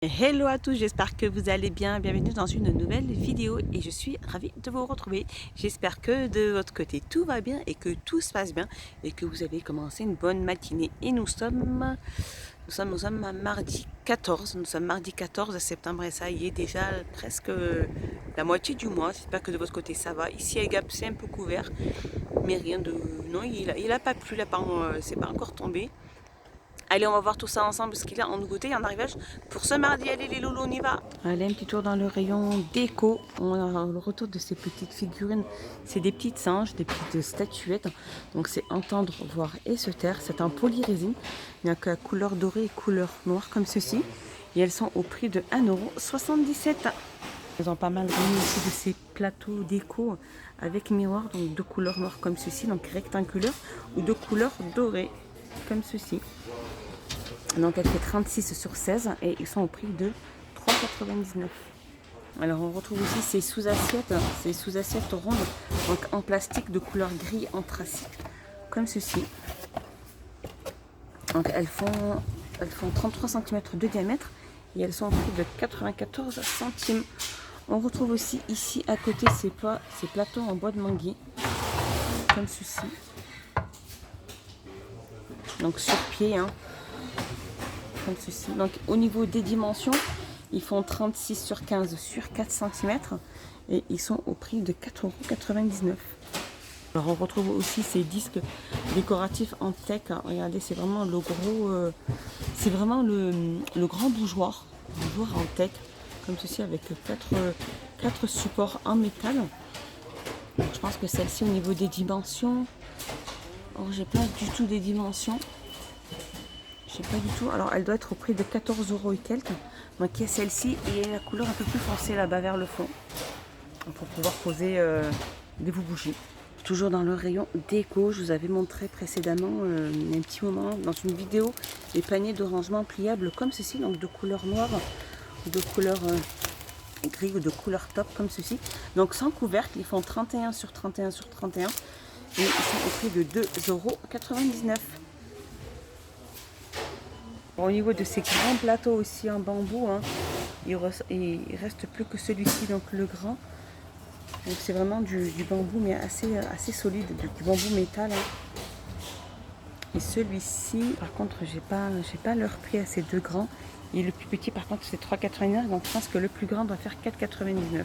Hello à tous, j'espère que vous allez bien. Bienvenue dans une nouvelle vidéo et je suis ravie de vous retrouver. J'espère que de votre côté tout va bien et que tout se passe bien et que vous avez commencé une bonne matinée. Et nous sommes mardi 14, nous sommes mardi 14 septembre et ça y est déjà presque la moitié du mois. J'espère que de votre côté ça va. Ici à Gap c'est un peu couvert, mais rien de... Non, il a pas plu, c'est pas encore tombé. Allez, on va voir tout ça ensemble, ce qu'il y a en nouveauté, en arrivage pour ce mardi. Allez les loulous, on y va. Allez, un petit tour dans le rayon déco. On a le retour de ces petites figurines. C'est des petites singes, des petites statuettes. Donc c'est entendre, voir et se taire. C'est en polyrésine. Il n'y a que couleur dorée et couleur noire comme ceci. Et elles sont au prix de 1,77 €. Ils ont pas mal remis aussi de ces plateaux déco avec miroir, donc de couleur noire comme ceci, donc rectangulaire, ou de couleur dorée comme ceci. Donc elle fait 36 sur 16 et ils sont au prix de 3,99 €. Alors on retrouve aussi ces sous-assiettes rondes, donc en plastique de couleur gris anthracite, comme ceci. Donc elles font 33 cm de diamètre et elles sont au prix de 94 centimes. On retrouve aussi ici à côté ces plateaux en bois de manguier, comme ceci. Donc sur pied, hein. Comme ceci. Donc au niveau des dimensions, ils font 36 sur 15 sur 4 cm et ils sont au prix de 4,99 €. Alors on retrouve aussi ces disques décoratifs en tech. Regardez, c'est vraiment le gros, c'est vraiment le grand bougeoir en tech, comme ceci avec 4 supports en métal. Donc, je pense que celle-ci au niveau des dimensions, j'ai pas du tout des dimensions. Je sais pas du tout. Alors elle doit être au prix de 14 € et quelques. Donc il y a celle-ci et la couleur un peu plus foncée là-bas vers le fond. Pour pouvoir poser des bougies. Toujours dans le rayon déco, je vous avais montré précédemment il y a un petit moment dans une vidéo les paniers de rangement pliables comme ceci, donc de couleur noire ou de couleur gris ou de couleur top comme ceci. Donc sans couvercle, ils font 31 sur 31 sur 31 et ils sont au prix de 2,99 €. Au niveau de ces grands plateaux aussi en bambou, hein, il reste plus que celui-ci, donc le grand. Donc c'est vraiment du bambou mais assez solide, du bambou métal. Hein. Et celui-ci, par contre, j'ai pas leur prix à ces deux grands. Et le plus petit, par contre, c'est 3,99 €. Donc je pense que le plus grand doit faire 4,99 €.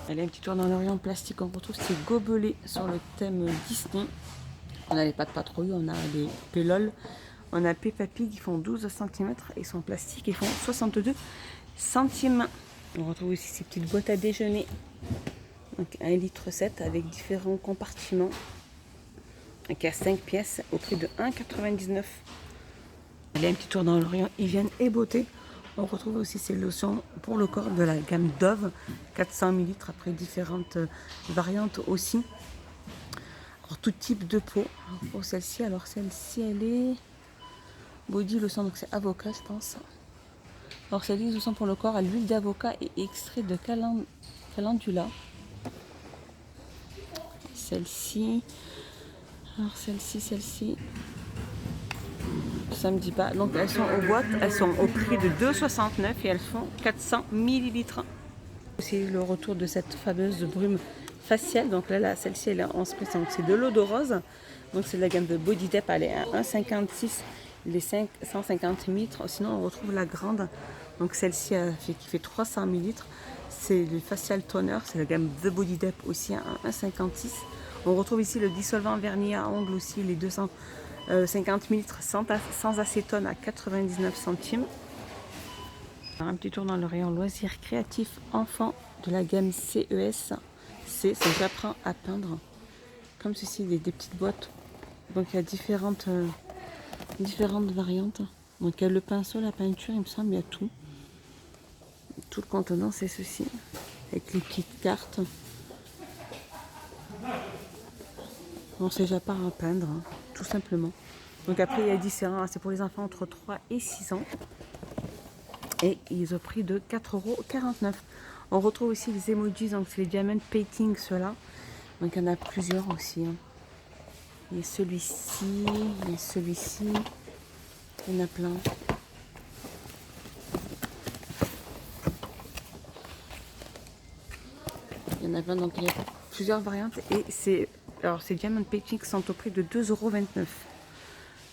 Allez, un petit tour dans le rayon plastique. On retrouve ces gobelets sur le thème Disney. On a les pattes patrouilles, on a les Pélol. On a Peppa Pig, ils font 12 cm et sont en plastique, ils font 62 centimes. On retrouve aussi ces petites boîtes à déjeuner. Donc 1,7 litre avec différents compartiments. Qui a 5 pièces au prix de 1,99 €. Allez, un petit tour dans le rayon hygiène et beauté. On retrouve aussi ces lotions pour le corps de la gamme Dove, 400 ml après différentes variantes aussi. Alors tout type de peau. Pour celle-ci, elle est body lotion, donc c'est avocat je pense. Alors celle-ci, lotion pour le corps à l'huile d'avocat et extrait de calendula. Celle-ci. Alors celle-ci, ça me dit pas. Donc elles sont aux boîtes, elles sont au prix de 2,69 € et elles font 400 ml. C'est le retour de cette fameuse brume faciale. Donc là celle-ci elle est en spray, donc c'est de l'eau de rose. Donc c'est de la gamme de Body Dep, elle est à 1,56 € les 150 ml. Sinon on retrouve la grande. Donc celle-ci qui fait 300 ml. C'est le facial toner, c'est la gamme The Body Dep aussi à 1,56 €. On retrouve ici le dissolvant vernis à ongles aussi, les 250 ml sans acétone à 99 centimes. Alors, un petit tour dans le rayon loisirs créatifs enfants de la gamme CES. C'est j'apprends à peindre. Comme ceci, des petites boîtes. Donc il y a différentes variantes. Donc il y a le pinceau, la peinture, il me semble, il y a tout. Tout le contenant, c'est ceci. Avec les petites cartes. On sait déjà pas à peindre, hein, tout simplement. Donc après, il y a différents, c'est pour les enfants entre 3 et 6 ans. Et ils ont pris de 4,49 €. On retrouve aussi les emojis, donc c'est les diamond painting, ceux-là. Donc il y en a plusieurs aussi. Hein. Il y a celui-ci, il y en a plein. Il y en a plein, donc il y a plusieurs variantes. Et c'est, alors ces Diamond Painting sont au prix de 2,29 €.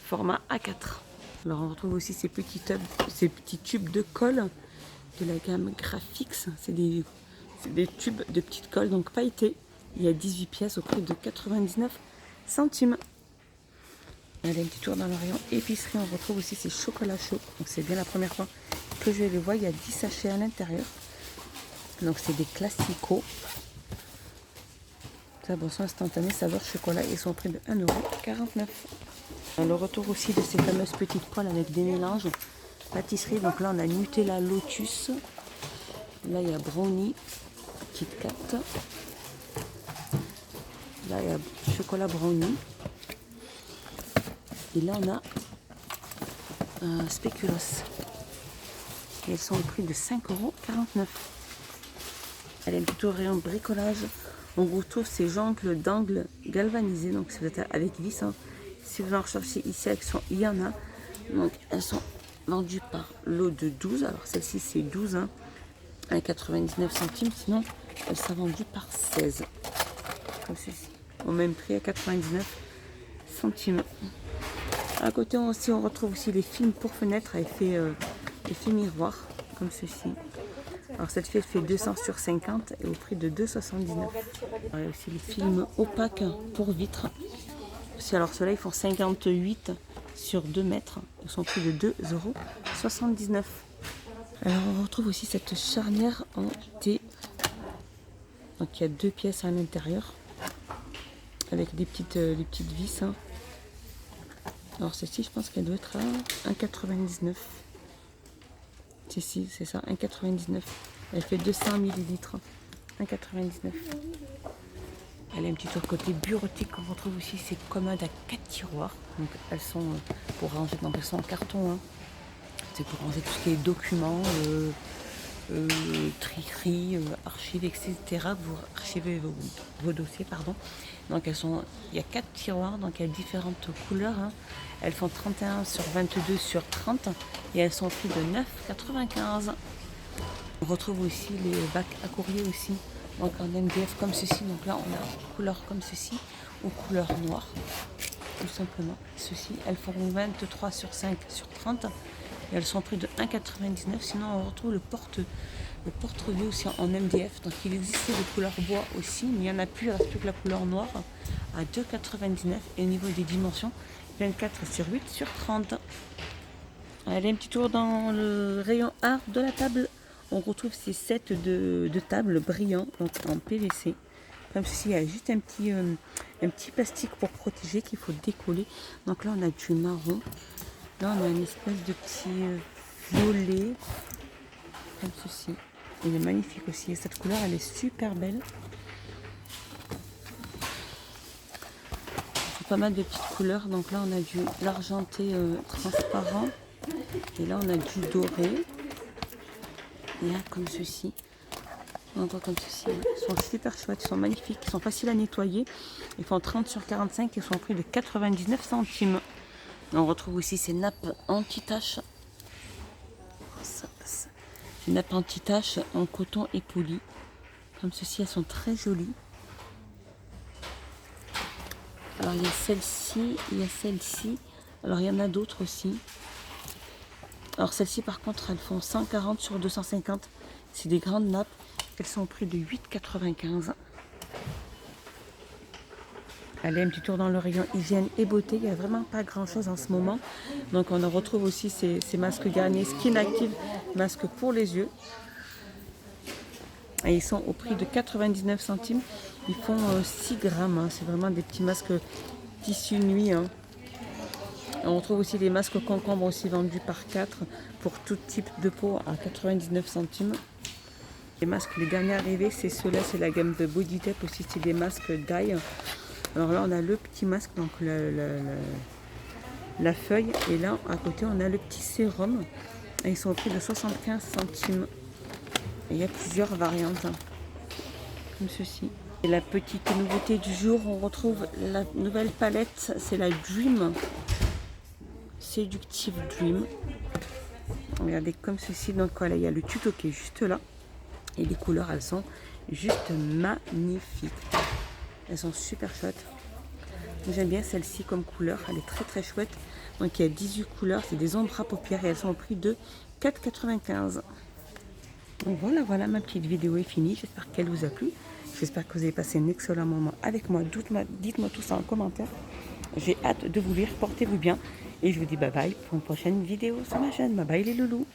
Format A4. Alors on retrouve aussi ces petits tubes de colle de la gamme Graphics. C'est des tubes de petite colle, donc pailletés. Il y a 18 pièces au prix de 99 centimes. Allez, un petit tour dans le rayon épicerie. On retrouve aussi ces chocolats chauds. Donc c'est bien la première fois que je les vois. Il y a 10 sachets à l'intérieur. Donc c'est des classicos. La boisson instantanée saveur chocolat et son prix de 1,49 €. Le retour aussi de ces fameuses petites poêles avec des mélanges pâtisserie. Donc là on a Nutella Lotus. Là il y a brownie Kit Kat. Là il y a chocolat brownie. Et là on a spéculoos. Et elles sont au prix de 5,49 €. Allez, un petit tour rayon bricolage. On retrouve ces jongles d'angle galvanisées. Donc c'est avec vis. Hein. Si vous en recherchez ici, il y en a. Donc elles sont vendues par lot de 12. Alors celle-ci c'est 12 hein, à 99 centimes. Sinon elles sont vendues par 16. Comme ceci. Au même prix à 99 centimes. À côté aussi, on retrouve aussi les films pour fenêtres à effet miroir, comme ceci. Alors cette fait 200 sur 50 et au prix de 2,79 €. Il y a aussi les films opaques pour vitres. Alors ceux-là, ils font 58 sur 2 mètres. Ils sont au prix de 2,79 €. Alors on retrouve aussi cette charnière en T. Donc il y a 2 pièces à l'intérieur avec des petites vis. Hein. Alors celle-ci, je pense qu'elle doit être à 1,99 €. Si, c'est ça, 1,99 €. Elle fait 200 ml. 1,99 €. Elle a un petit tour côté bureautique. On retrouve aussi ces commodes à 4 tiroirs. Donc elles sont pour ranger, donc elles sont en carton. Hein. C'est pour ranger tout ce qui est documents, tri-tri, archives, etc. Vous archivez vos dossiers, pardon. Donc il y a 4 tiroirs, donc il y a différentes couleurs. Hein. Elles font 31 sur 22 sur 30 et elles sont au prix de 9,95 €. On retrouve aussi les bacs à courrier aussi, donc en MDF comme ceci. Donc là on a couleur comme ceci ou couleur noire, tout simplement. Ceci, elles font 23 sur 5 sur 30 et elles sont au prix de 1,99 €. Sinon on retrouve le porte-revue aussi en MDF. Donc il existait de couleur bois aussi, mais il n'y en a plus, il reste plus que la couleur noire à 2,99 € et au niveau des dimensions 24 sur 8 sur 30. Allez, un petit tour dans le rayon art de la table. On retrouve ces sets de tables brillants donc en PVC. Comme ceci, il y a juste un petit plastique pour protéger qu'il faut décoller. Donc là on a du marron. Là on a une espèce de petit violet comme ceci. Il est magnifique aussi. Et cette couleur elle est super belle. C'est pas mal de petites couleurs. Donc là on a du l'argenté transparent. Et là on a du doré. Et là comme ceci. Encore comme ceci. Ils sont super chouettes. Ils sont magnifiques. Ils sont faciles à nettoyer. Ils font 30 sur 45. Ils sont au prix de 99 centimes. On retrouve aussi ces nappes anti-taches. Ces nappes anti-taches en coton époli. Comme ceci, elles sont très jolies. Alors il y a celle-ci, il y a celle-ci. Alors il y en a d'autres aussi. Alors celles-ci par contre, elles font 140 sur 250. C'est des grandes nappes. Elles sont au prix de 8,95 €. Allez, un petit tour dans le rayon hygiène et beauté. Il n'y a vraiment pas grand chose en ce moment. Donc on en retrouve aussi ces masques Garnier Skin Active, masques pour les yeux. Et ils sont au prix de 99 centimes. Ils font 6 grammes. Hein. C'est vraiment des petits masques tissu nuit. Hein. On retrouve aussi des masques concombres aussi vendus par 4 pour tout type de peau à 99 centimes. Les masques, les derniers arrivés, c'est ceux-là. C'est la gamme de Body Tape aussi. C'est des masques d'ail. Alors là, on a le petit masque, donc la feuille. Et là, à côté, on a le petit sérum. Et ils sont au prix de 75 centimes. Et il y a plusieurs variantes, hein, comme ceci. Et la petite nouveauté du jour, on retrouve la nouvelle palette. C'est la Dream. Seductive Dream. Regardez comme ceci. Donc voilà, il y a le tuto qui est juste là. Et les couleurs, elles sont juste magnifiques. Elles sont super chouettes. J'aime bien celle-ci comme couleur, elle est très très chouette. Donc il y a 18 couleurs, c'est des ombres à paupières et elles sont au prix de 4,95 €. Donc voilà, ma petite vidéo est finie. J'espère qu'elle vous a plu. J'espère que vous avez passé un excellent moment avec moi. Dites-moi tout ça en commentaire. J'ai hâte de vous lire. Portez-vous bien. Et je vous dis bye bye pour une prochaine vidéo sur ma chaîne. Bye bye les loulous.